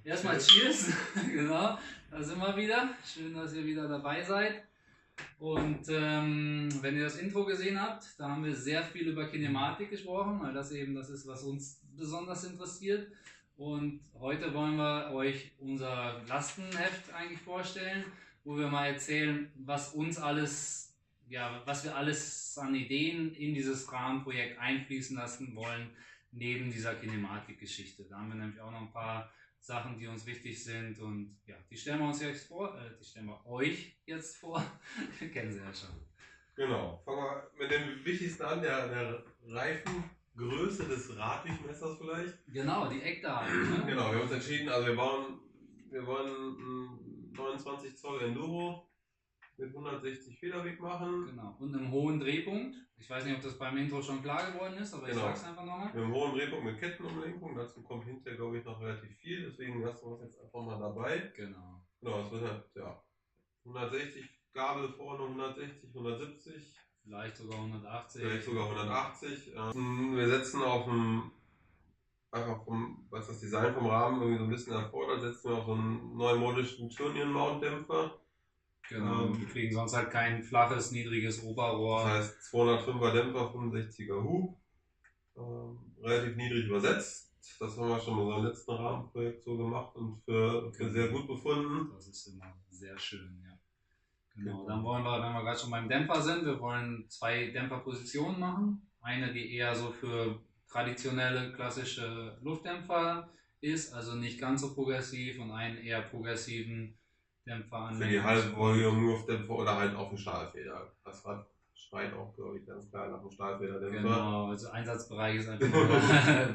Erstmal Cheers, genau, da sind wir wieder. Schön, dass ihr wieder dabei seid. Und wenn ihr das Intro gesehen habt, da haben wir sehr viel über Kinematik gesprochen, weil das eben das ist, was uns besonders interessiert. Und heute wollen wir euch unser Lastenheft eigentlich vorstellen, wo wir mal erzählen, was uns alles, was wir alles an Ideen in dieses Rahmenprojekt einfließen lassen wollen, neben dieser Kinematik-Geschichte. Da haben wir nämlich auch noch ein paar Sachen, die uns wichtig sind, und ja, die stellen wir uns jetzt vor, die stellen wir euch jetzt vor. Kennen Sie ja schon. Genau, fangen wir mit dem Wichtigsten an, der Reifengröße des Radwegmessers vielleicht. Genau, die Eckdaten. Ne? Genau, wir haben uns entschieden, also wir wollen einen 29 Zoll Enduro mit 160 Federweg machen. Genau, und einem hohen Drehpunkt. Ich weiß nicht, ob das beim Intro schon klar geworden ist, aber ich sag's einfach nochmal. Mit einem hohen Drehpunkt mit Kettenumlenkung, dazu kommt hinterher, glaube ich, noch relativ viel, deswegen lassen wir es jetzt einfach mal dabei. Genau. Genau, es wird halt, 160 Gabel vorne, 160, 170. Vielleicht sogar 180. Wir setzen auf was das Design vom Rahmen irgendwie so ein bisschen erfordert, setzen wir auf so einen neumodischen Turnion-Mount-Dämpfer. Genau, wir kriegen sonst halt kein flaches, niedriges Oberrohr. Das heißt 205er Dämpfer, 65er Hub, relativ niedrig übersetzt. Das haben wir schon in unserem letzten Rahmenprojekt so gemacht und für sehr gut befunden. Das ist immer sehr schön, ja. Genau, dann wollen wir, wenn wir gerade schon beim Dämpfer sind, wir wollen 2 Dämpferpositionen machen. Eine, die eher so für traditionelle, klassische Luftdämpfer ist, also nicht ganz so progressiv, und einen eher progressiven Dämpfer an. Für die Halbvolume-Luftdämpfer oder halt auf eine Stahlfeder. Das Rad schreit auch, glaube ich, ganz klar nach einem Stahlfederdämpfer. Genau, also Einsatzbereich ist einfach nur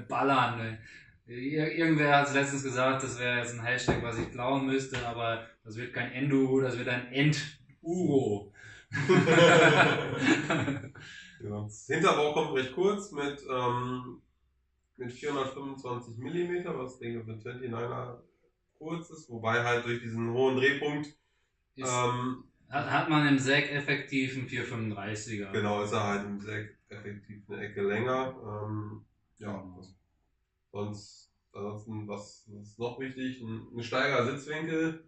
ballern. Ne? Irgendwer hat es letztens gesagt, das wäre jetzt ein Hashtag, was ich klauen müsste, aber das wird kein Enduro, das wird ein Enduro. Das Hinterbau kommt recht kurz mit 425 mm, was denke ich für 29er kurz ist, wobei halt durch diesen hohen Drehpunkt hat man im SEC effektiv einen 435er. Genau, ist er halt im SEC effektiv eine Ecke länger. Ansonsten, was ist noch wichtig? Ein steiler Sitzwinkel,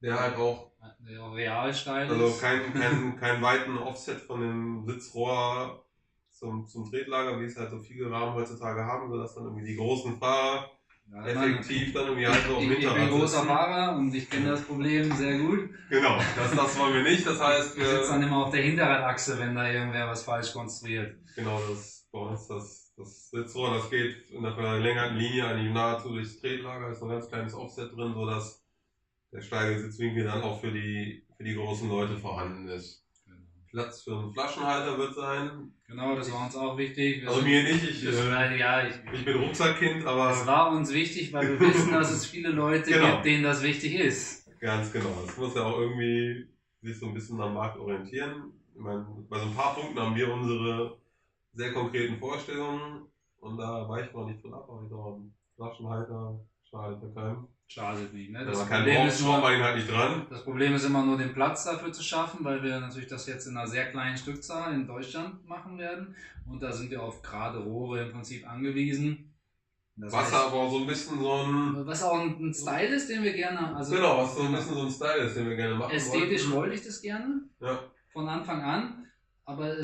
der halt auch real steil ist. Also kein weiten Offset von dem Sitzrohr zum Tretlager, wie es halt so viele Rahmen heutzutage haben, sodass dann irgendwie die großen Fahrer effektiv dann irgendwie halt so auf Hinterrad sitzen. Ich bin großer Fahrer und ich kenne das Problem sehr gut. Genau, das wollen wir nicht. Das heißt, wir sitzen dann immer auf der Hinterradachse, wenn da irgendwer was falsch konstruiert. Genau, bei uns das Sitzrohr, das geht in einer längeren Linie eigentlich nahezu durchs Tretlager, ist ein ganz kleines Offset drin, sodass der steile Sitzwinkel dann auch für die großen Leute vorhanden ist. Platz für einen Flaschenhalter wird sein. Genau, das war uns auch wichtig. Mir nicht, ich bin Rucksackkind, aber... Es war uns wichtig, weil wir wissen, dass es viele Leute gibt, denen das wichtig ist. Ganz genau. Es muss ja auch irgendwie sich so ein bisschen am Markt orientieren. Ich meine, bei so ein paar Punkten haben wir unsere sehr konkreten Vorstellungen und da weicht man nicht von ab, aber ich glaube, ein Flaschenhalter schadet ja keinem. Schadet nicht, ne? Das Problem ist nur, halt nicht dran. Das Problem ist immer nur, den Platz dafür zu schaffen, weil wir natürlich das jetzt in einer sehr kleinen Stückzahl in Deutschland machen werden. Und da sind wir auf gerade Rohre im Prinzip angewiesen. Was aber so ein bisschen was auch ein Style ist, den wir gerne... Genau, was so ein bisschen so ein Style ist, den wir gerne machen ästhetisch wollte ich das gerne. Ja. Von Anfang an. Aber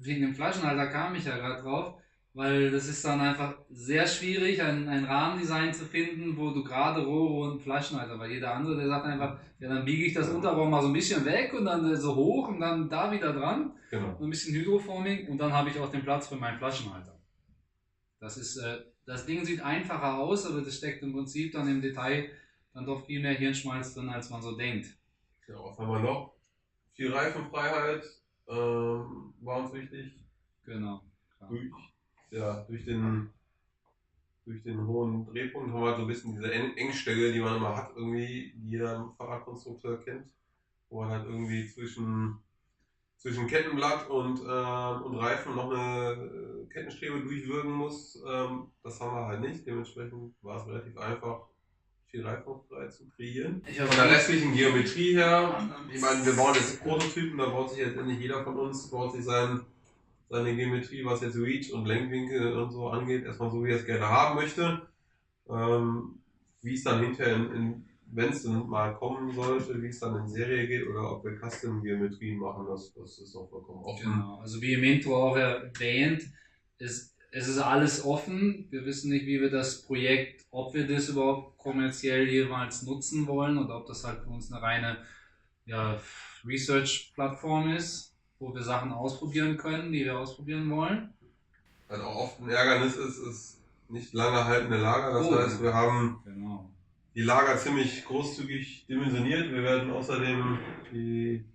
wegen dem Flaschenhalter kam ich ja gerade drauf. Weil das ist dann einfach sehr schwierig, ein Rahmendesign zu finden, wo du gerade Rohre und Flaschenhalter, weil jeder andere, der sagt einfach, ja, dann biege ich das Unterrohr mal so ein bisschen weg und dann so hoch und dann da wieder dran. Genau. So ein bisschen Hydroforming und dann habe ich auch den Platz für meinen Flaschenhalter. Das Ding sieht einfacher aus, aber das steckt im Prinzip dann im Detail dann doch viel mehr Hirnschmalz drin, als man so denkt. Ja, was haben wir noch? Viel Reifenfreiheit war uns wichtig. Genau. Durch den hohen Drehpunkt haben wir halt so ein bisschen diese Engstelle, die man immer hat, irgendwie, die jeder Fahrradkonstrukteur kennt, wo man halt irgendwie zwischen Kettenblatt und Reifen noch eine Kettenstrebe durchwürgen muss. Das haben wir halt nicht, dementsprechend war es relativ einfach, viel Reifenfreiheit zu kreieren. Von der restlichen Geometrie her, ich meine, wir bauen jetzt Prototypen, da baut sich jetzt nicht jeder von uns, seine Geometrie, was jetzt Reach und Lenkwinkel und so angeht, erstmal so, wie er es gerne haben möchte. wie es dann hinterher, wenn es dann mal kommen sollte, wie es dann in Serie geht oder ob wir Custom-Geometrien machen, das ist noch vollkommen offen. Genau, also wie im Intro auch erwähnt, es ist alles offen. Wir wissen nicht, wie wir das Projekt, ob wir das überhaupt kommerziell jeweils nutzen wollen oder ob das halt für uns eine reine ja, Research-Plattform ist, wo wir Sachen ausprobieren können, die wir ausprobieren wollen. Also auch oft ein Ärgernis ist nicht lange haltende Lager. Das heißt, wir haben genau. die Lager ziemlich großzügig dimensioniert. Wir werden außerdem die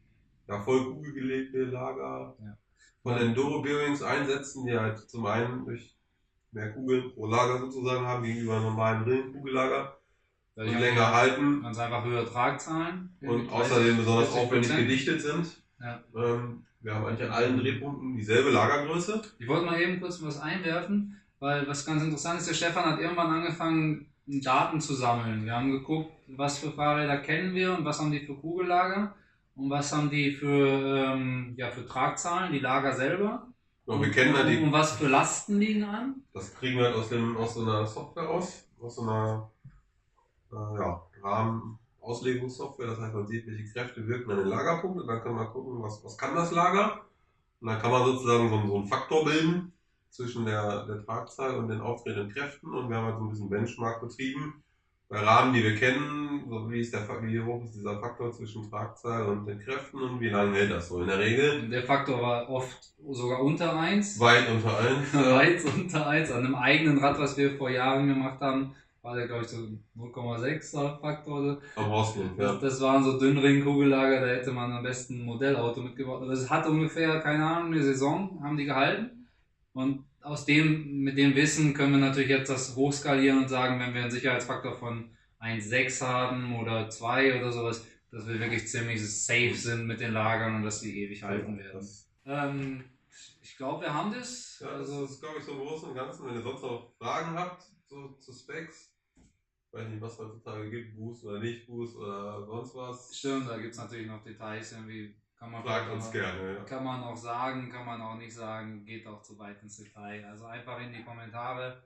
voll kugelgelegte Lager von Enduro Bearings einsetzen, die halt zum einen durch mehr Kugeln pro Lager sozusagen haben gegenüber normalen Rillenkugellager und länger halten. Ganz einfach höhere Tragzahlen. Und außerdem besonders aufwendig gedichtet sind. Ja. Wir haben eigentlich an allen Drehpunkten dieselbe Lagergröße. Ich wollte mal eben kurz was einwerfen, weil was ganz interessant ist, der Stefan hat irgendwann angefangen, Daten zu sammeln. Wir haben geguckt, was für Fahrräder kennen wir und was haben die für Kugellager und was haben die für Tragzahlen, die Lager selber. Und wir kennen halt und was für Lasten liegen an. Das kriegen wir halt aus so einer Software aus so einer Rahmenauslegungssoftware. Das heißt, man sieht, welche Kräfte wirken an den Lagerpunkt und dann kann man gucken, was kann das Lager. Und dann kann man sozusagen so einen Faktor bilden zwischen der Tragzahl und den auftretenden Kräften und wir haben halt so ein bisschen Benchmark betrieben. Bei Rahmen, die wir kennen, so wie hoch ist dieser Faktor zwischen Tragzahl und den Kräften und wie lange hält das so in der Regel? Der Faktor war oft sogar unter 1. Weit unter 1. Weit unter 1. An einem eigenen Rad, was wir vor Jahren gemacht haben, war der glaube ich so 0,6er Faktor. Am Ausgehen, ja. Das waren so Dünnring-Kugellager, da hätte man am besten ein Modellauto mitgebaut. Aber es hat ungefähr, keine Ahnung, eine Saison haben die gehalten. Und mit dem Wissen können wir natürlich jetzt das hochskalieren und sagen, wenn wir einen Sicherheitsfaktor von 1,6 haben oder 2 oder sowas, dass wir wirklich ziemlich safe sind mit den Lagern und dass die ewig halten werden. Ich glaube, wir haben das. Ja, das ist, glaube ich, so im Großen und Ganzen. Wenn ihr sonst noch Fragen habt zu Specs, ich weiß nicht, was es heutzutage gibt, Boost oder nicht Boost oder sonst was. Stimmt, da gibt es natürlich noch Details irgendwie. Fragt uns gerne. Ja. Kann man auch sagen, kann man auch nicht sagen, geht auch zu weit ins Detail. Also einfach in die Kommentare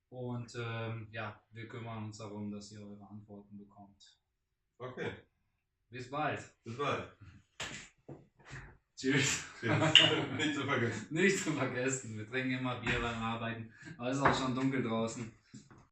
und wir kümmern uns darum, dass ihr eure Antworten bekommt. Okay. Bis bald. Bis bald. Tschüss. Nicht zu vergessen. Nicht zu vergessen. Wir trinken immer Bier beim Arbeiten. Aber es ist auch schon dunkel draußen.